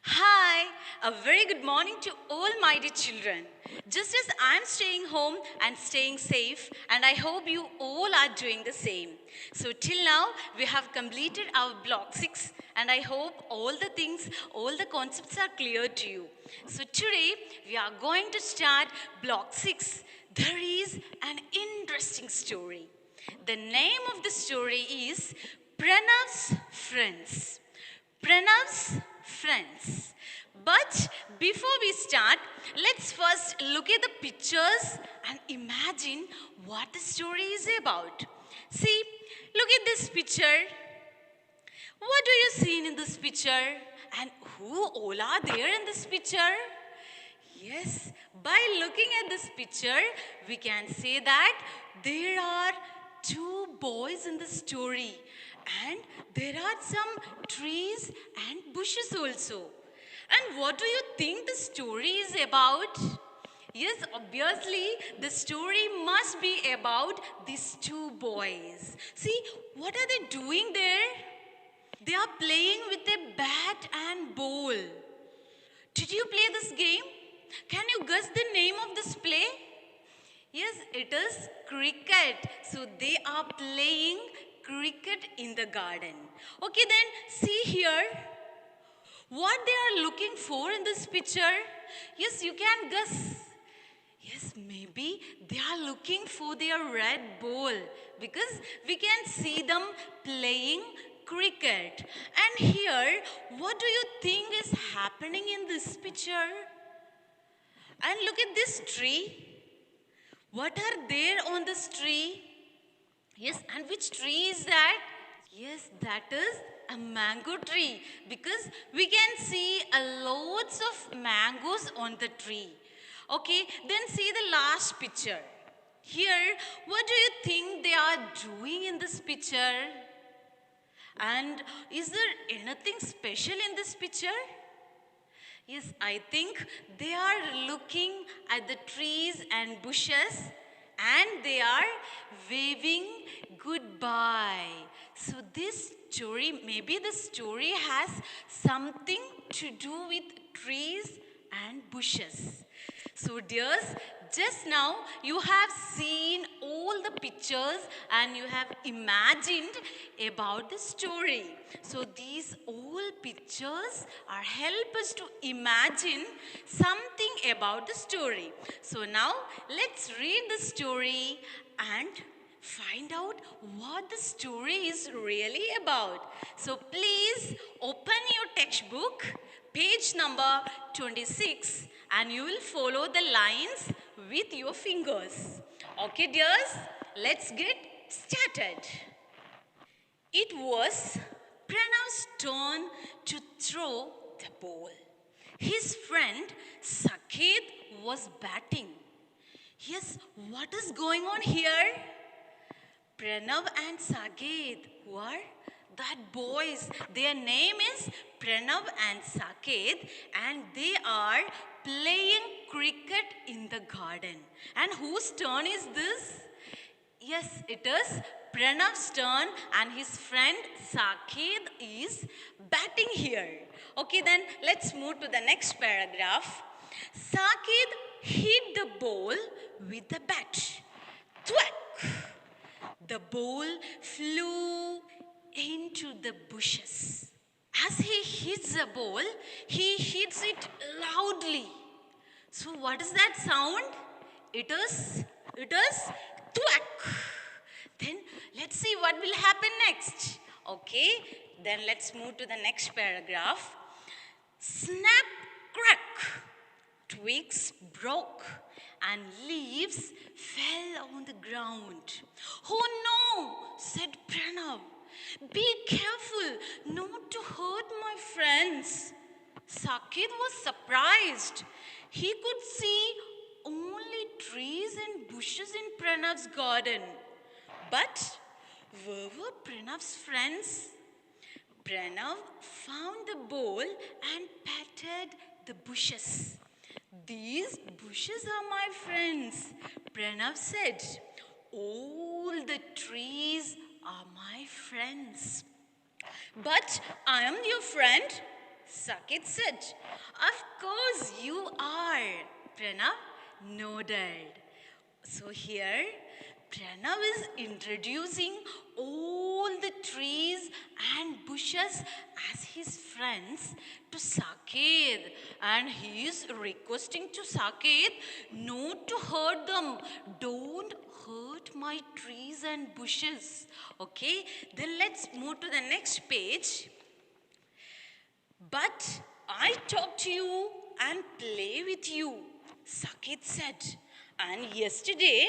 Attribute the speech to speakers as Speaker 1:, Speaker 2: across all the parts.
Speaker 1: Hi, a very good morning to all my dear children. Just as I'm staying home and staying safe, and I hope you all are doing the same. So, till now, we have completed our block 6, and I hope all the things, all the concepts are clear to you. So, today, we are going to start block 6. There is an interesting story. The name of the story is Pranav's Friends. Pranav's Friends. But before we start, let's first look at the pictures and imagine what the story is about. See, look at this picture. What do you see in this picture? And who all are there in this picture? Yes, by looking at this picture, we can say that there are two boys in the story, and there are some trees and bushes also. And what do you think the story is about? Yes, obviously, the story must be about these two boys. See, what are they doing there? They are playing with a bat and ball. Did you play this game? Can you guess the name of this play? Yes, it is cricket. So they are playing cricket in the garden. Okay, then see here what they are looking for in this picture. Yes, you can guess. Yes, maybe they are looking for their red ball because we can see them playing cricket. And here, what do you think is happening in this picture? And look at this tree. What are there on this tree? Yes, and which tree is that? Yes, that is a mango tree because we can see loads of mangoes on the tree. Okay, then see the last picture. Here, what do you think they are doing in this picture? And is there anything special in this picture? Yes, I think they are looking at the trees and bushes and they are waving goodbye. So this story, maybe the story has something to do with trees and bushes. So dears, just now you have seen all the pictures and you have imagined about the story. So these all pictures are help us to imagine something about the story. So now let's read the story and find out what the story is really about. So please open your textbook, page number 26, and you will follow the lines with your fingers. Okay, dears, let's get started. It was Pranav's turn to throw the ball. His friend Saket was batting. Yes, what is going on here? Pranav and Saket, who are that boys? Their name is Pranav and Saket, and they are playing cricket in the garden. And whose turn is this? Yes, it is Pranav's turn, and his friend Saket is batting here. Okay, then let's move to the next paragraph. Saket hit the ball with the bat. Thwack! The ball flew into the bushes. As he hits the ball, he hits it loudly. So what is that sound? It is thwack. Then let's see what will happen next. Okay, then let's move to the next paragraph. Snap, crack. Twigs broke and leaves fell on the ground. Oh no, said Pranav. Be careful not to hurt my friends. Saket was surprised. He could see only trees and bushes in Pranav's garden. But where were Pranav's friends? Pranav found the bowl and patted the bushes. These bushes are my friends, Pranav said. All the trees are my friends. But I am your friend. Sakit said. Of course you are. Pranav nodded. So here, Pranav is introducing all the trees and bushes as his friends to Saket, and he is requesting to Saket not to hurt them. Don't hurt my trees and bushes. Okay, then let's move to the next page. But I talk to you and play with you, Saket said. And yesterday,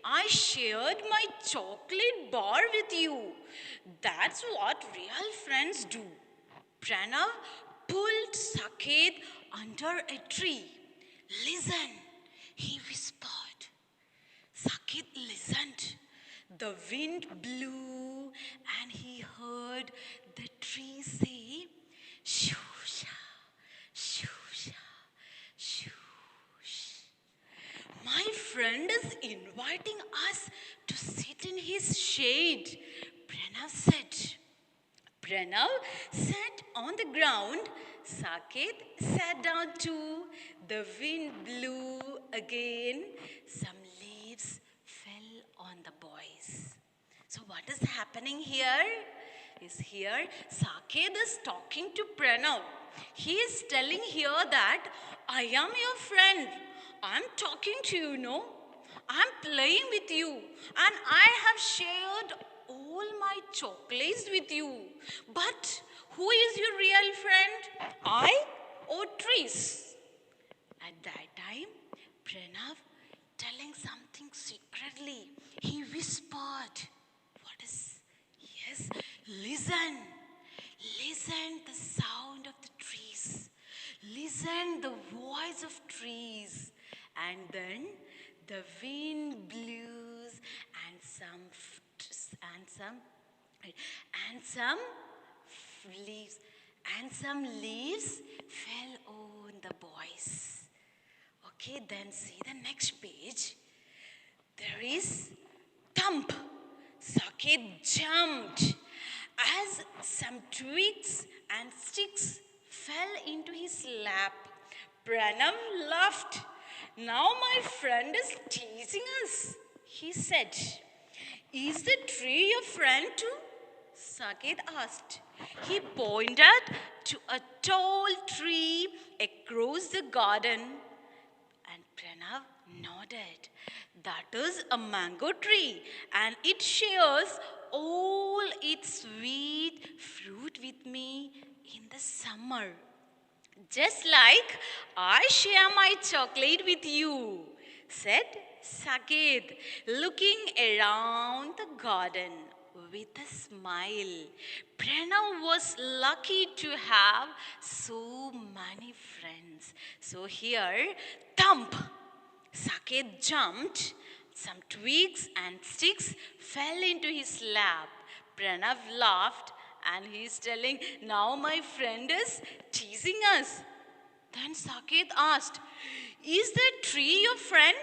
Speaker 1: I shared my chocolate bar with you. That's what real friends do. Pranav pulled Saket under a tree. Listen, he whispered. Saket listened. The wind blew and he heard the tree say, shoo-sha, shoo-sha, shoo-sh. My friend is inviting us to sit in his shade, Pranav said. Pranav sat on the ground. Saket sat down too. The wind blew again. Some leaves fell on the boys. So what is happening here? Saket is talking to Pranav. He is telling here that I am your friend. I'm talking to you, no? I'm playing with you. And I have shared all my chocolates with you. But who is your real friend? I or trees? At that time, Pranav telling something secretly. He whispered. What is? Yes, listen. Listen the sound of the trees. Listen the voice of trees. And then the wind blows and some leaves fell on the boys. Okay, then see the next page. There is thump. Saket jumped as some twigs and sticks fell into his lap. Pranav laughed. Now my friend is teasing us, he said. Is the tree your friend too? Saket asked. He pointed to a tall tree across the garden. And Pranav nodded. That is a mango tree, and it shares all its sweet fruit with me in the summer. Just like I share my chocolate with you, said Saket, looking around the garden with a smile. Pranav was lucky to have so many friends. So here, thump. Saket jumped. Some twigs and sticks fell into his lap. Pranav laughed and he's telling, now my friend is teasing us. Then Saket asked, is the tree your friend?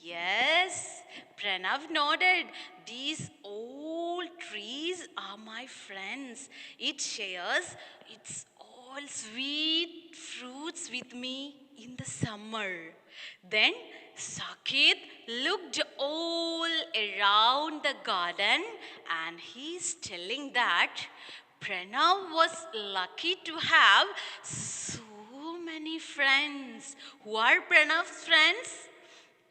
Speaker 1: Yes, Pranav nodded. These old trees are my friends. It shares its all sweet fruits with me in the summer. Then Saket looked all around the garden and he's telling that Pranav was lucky to have so many friends. Who are Pranav's friends?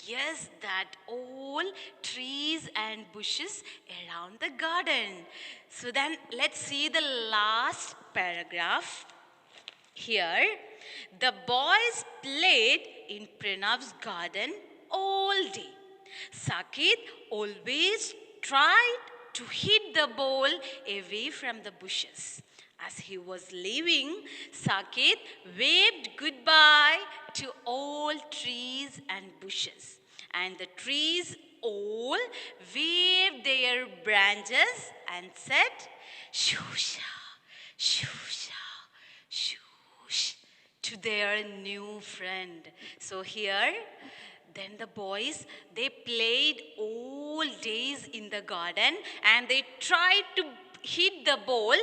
Speaker 1: Yes, that all trees and bushes around the garden. So then let's see the last paragraph. Here, the boys played in Pranav's garden all day. Saket always tried to hit the ball away from the bushes. As he was leaving, Saket waved goodbye to all trees and bushes. And the trees all waved their branches and said, shoo-sha, shoo-sha, shoo-sh, to their new friend. So here, then the boys, they played all days in the garden and they tried to hit the ball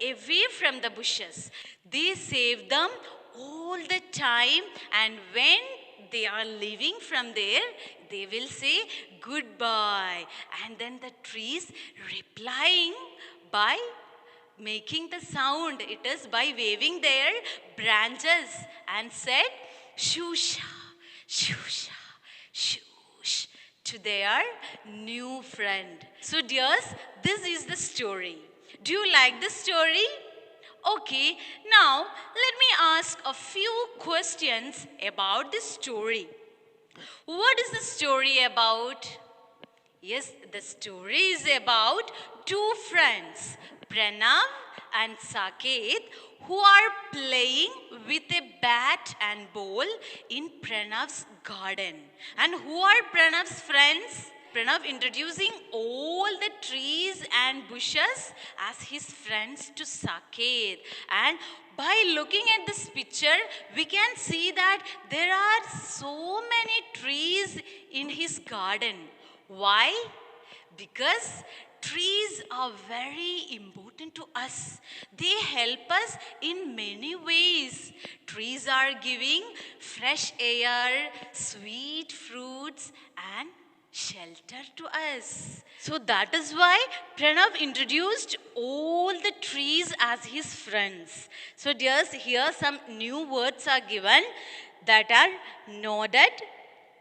Speaker 1: away from the bushes. They save them all the time, and when they are leaving from there, they will say goodbye. And then the trees replying by making the sound. It is by waving their branches and said shusha, shusha, shush to their new friend. So dears, this is the story. Do you like the story? Okay, now let me ask a few questions about this story. What is the story about? Yes, the story is about two friends, Pranav and Saket, who are playing with a bat and ball in Pranav's garden. And who are Pranav's friends? Pranav introducing all the trees and bushes as his friends to Saket. And by looking at this picture, we can see that there are so many trees in his garden. Why? Because trees are very important to us. They help us in many ways. Trees are giving fresh air, sweet fruits, and shelter to us. So that is why Pranav introduced all the trees as his friends. So dears, here some new words are given that are nodded,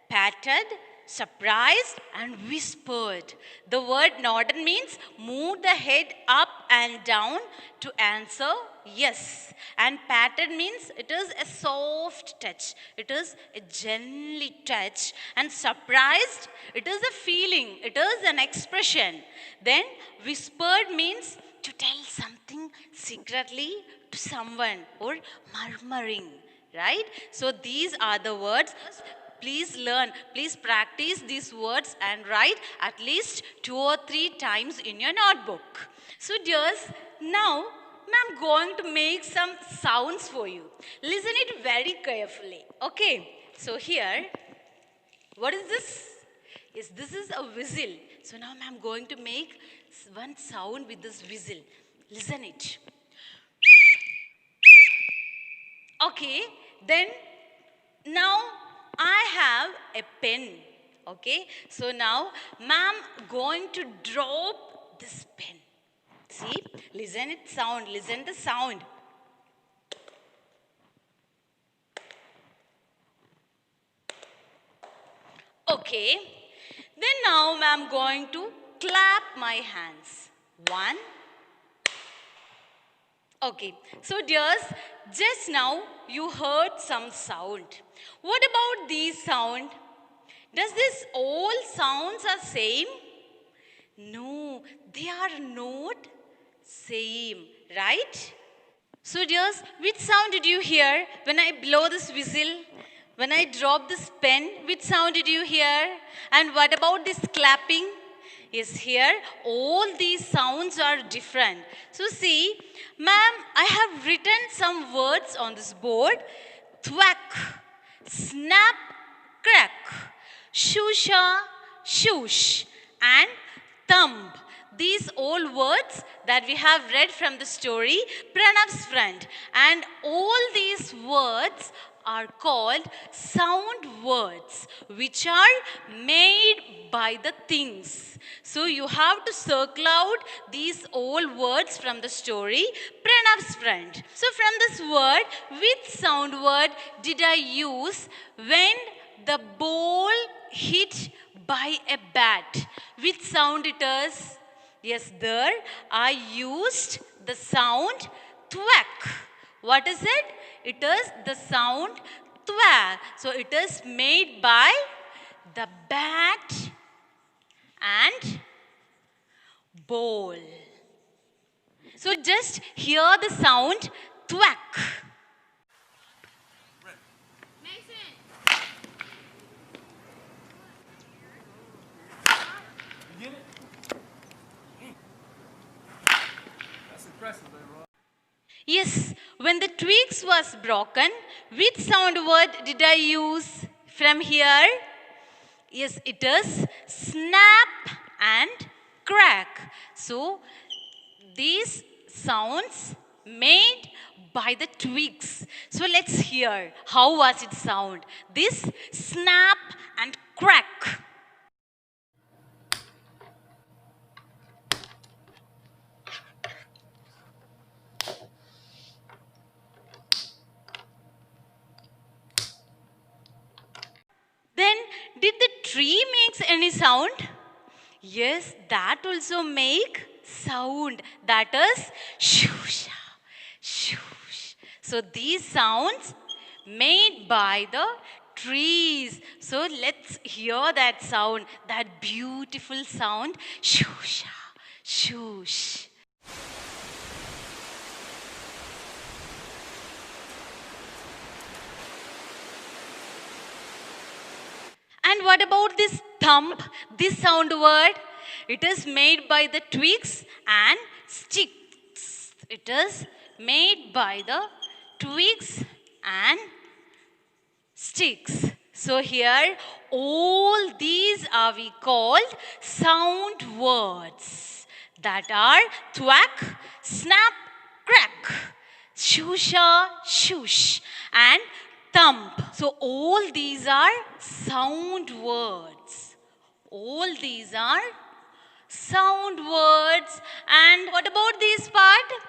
Speaker 1: patted, surprised, and whispered. The word nodded means move the head up and down to answer yes. And patted means it is a soft touch. It is a gently touch. And surprised, it is a feeling. It is an expression. Then whispered means to tell something secretly to someone, or murmuring, right? So these are the words. Please learn, please practice these words and write at least 2 or 3 times in your notebook. So dears, now I'm going to make some sounds for you. Listen it very carefully. Okay, so here, what is this? Yes, this is a whistle. So now I'm going to make one sound with this whistle. Listen it. Okay, then now I have a pen. Okay, so now ma'am going to drop this pen. See, listen it sound, listen the sound. Okay, then now ma'am going to clap my hands. 1. Okay, so dears, just now you heard some sound. What about these sound? Does this all sounds are same? No, they are not same, right? So dears, which sound did you hear when I blow this whistle? When I drop this pen, which sound did you hear? And what about this clapping? Yes, here all these sounds are different. So see, ma'am, I have written some words on this board. Thwack, snap, crack, shusha, shush, and thumb. These all words that we have read from the story, Pranav's friend. And all these words are called sound words, which are made by the things. So you have to circle out these all words from the story, Pranav's friend. So from this word, which sound word did I use when the ball hit by a bat? Which sound it is? Yes, there I used the sound thwack. What is it? It is the sound thwack. So it is made by the bat and ball. So just hear the sound thwack. Yes, when the twigs was broken, which sound word did I use from here? Yes, it is snap and crack. So, these sounds made by the twigs. So let's hear how was it sound. This snap and crack. Then did the tree makes any sound? Yes, that also make sound. That is shoo-sha, shoosh. So these sounds made by the trees. So let's hear that sound, that beautiful sound, shoo-sha, shoosh. And what about this thump, this sound word? It is made by the twigs and sticks. It is made by the twigs and sticks. So here, all these are we called sound words that are thwack, snap, crack, shoosha, shoosh, and thump. So all these are sound words. All these are sound words. And what about this part?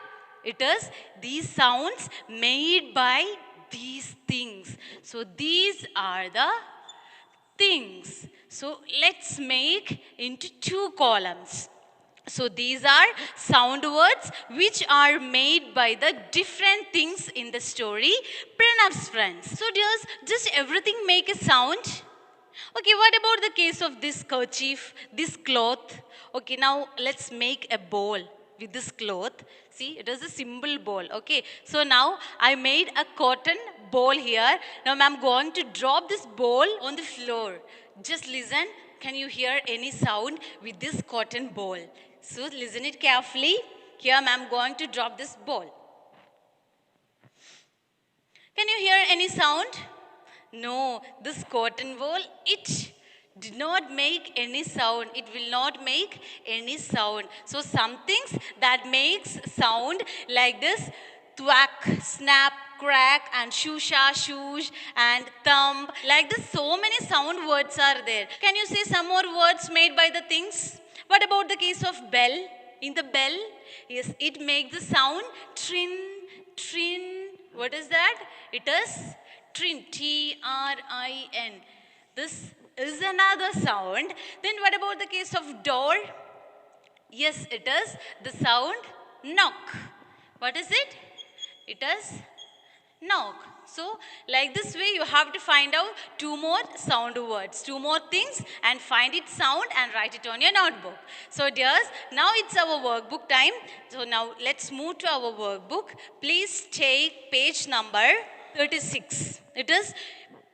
Speaker 1: It is these sounds made by these things. So these are the things. So let's make into two columns. So these are sound words which are made by the different things in the story Pranav's friends. So dears, just everything make a sound. Okay, what about the case of this kerchief, this cloth? Okay, now let's make a bowl with this cloth. See, it is a simple bowl. Okay, so now I made a cotton bowl here. Now I'm going to drop this bowl on the floor. Just listen. Can you hear any sound with this cotton bowl? So listen it carefully. Here I'm going to drop this bowl. Can you hear any sound? No, this cotton bowl, it did not make any sound. It will not make any sound. So some things that makes sound like this, thwack, snap, crack, and shoosha, shoosh, and thump. Like this, so many sound words are there. Can you say some more words made by the things? What about the case of bell? In the bell, yes, it makes the sound trin, trin. What is that? It is trin, T-R-I-N. This is another sound. Then what about the case of door? Yes, it is the sound knock. What is it? It is knock. So, like this way, you have to find out two more sound words, two more things, and find its sound and write it on your notebook. So, dears, now it's our workbook time. So, now let's move to our workbook. Please take page number 36. It is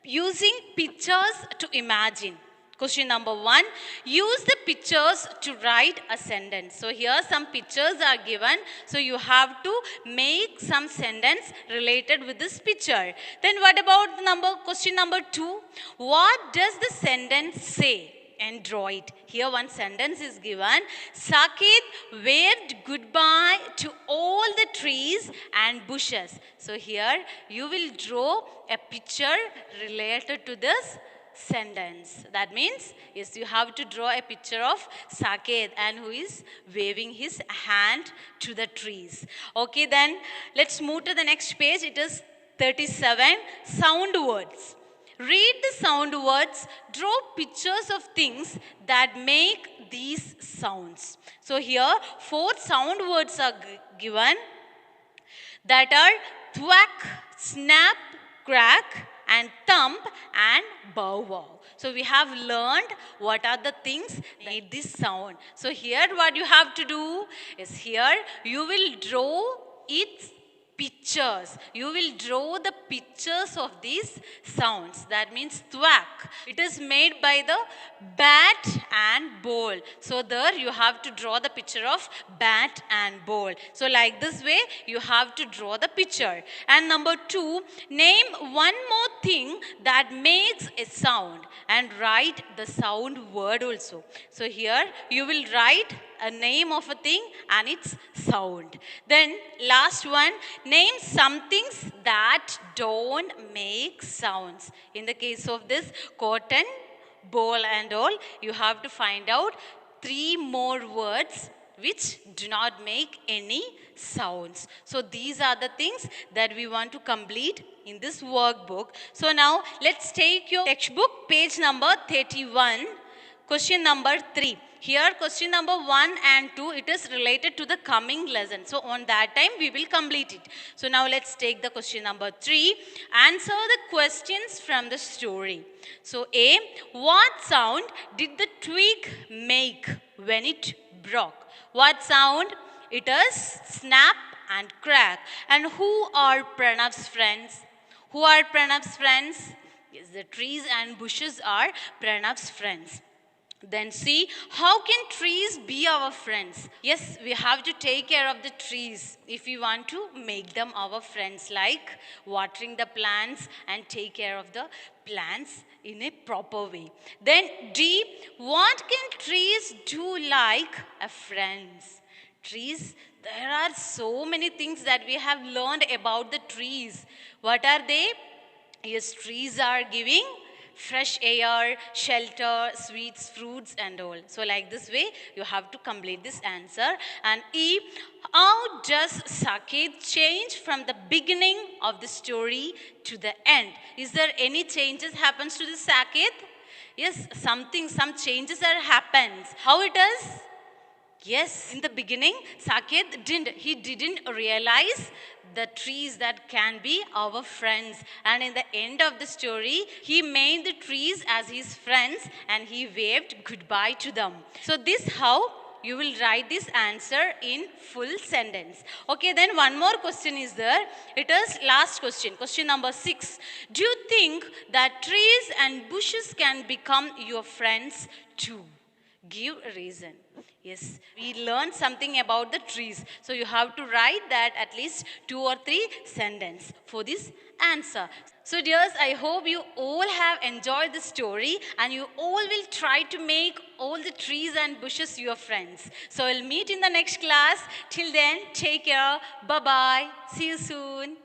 Speaker 1: using pictures to imagine. Question number 1, use the pictures to write a sentence. So here some pictures are given. So you have to make some sentence related with this picture. Then what about question number 2? What does the sentence say? And draw it. Here one sentence is given. Saket waved goodbye to all the trees and bushes. So here you will draw a picture related to this sentence. That means, yes, you have to draw a picture of Saket and who is waving his hand to the trees. Okay, then let's move to the next page. It is 37, sound words. Read the sound words, draw pictures of things that make these sounds. So here 4 sound words are given that are thwack, snap, crack, and thump, and bow wow. So we have learned what are the things that make this sound. So here what you have to do is here you will draw its pictures. You will draw the pictures of these sounds. That means thwack. It is made by the bat and bowl. So there you have to draw the picture of bat and bowl. So like this way you have to draw the picture. And number 2, name one more thing that makes a sound and write the sound word also. So here you will write a name of a thing and its sound. Then last one, name some things that don't make sounds. In the case of this cotton, ball and all, you have to find out 3 more words which do not make any sounds. So these are the things that we want to complete in this workbook. So now let's take your textbook, page number 31, question number 3. Here question number 1 and 2, it is related to the coming lesson. So on that time we will complete it. So now let's take the question number 3. Answer the questions from the story. So A, what sound did the twig make when it broke? What sound? It is snap and crack. And who are Pranav's friends? Who are Pranav's friends? Yes, the trees and bushes are Pranav's friends. Then see, how can trees be our friends? Yes, we have to take care of the trees if we want to make them our friends, like watering the plants and take care of the plants in a proper way. Then D, what can trees do like a friends? Trees, there are so many things that we have learned about the trees. What are they? Yes, trees are giving fresh air, shelter, sweets, fruits and all. So like this way, you have to complete this answer. And E, how does Saket change from the beginning of the story to the end? Is there any changes happens to the Saket? Yes, some changes are happens. How it is? Yes, in the beginning, Saket didn't realize the trees that can be our friends. And in the end of the story, he made the trees as his friends and he waved goodbye to them. So this how you will write this answer in full sentence. Okay, then one more question is there. It is last question, question number 6. Do you think that trees and bushes can become your friends too? Give a reason. Yes, we learned something about the trees. So you have to write that at least 2 or 3 sentences for this answer. So dears, I hope you all have enjoyed the story and you all will try to make all the trees and bushes your friends. So we'll meet in the next class. Till then, take care. Bye-bye. See you soon.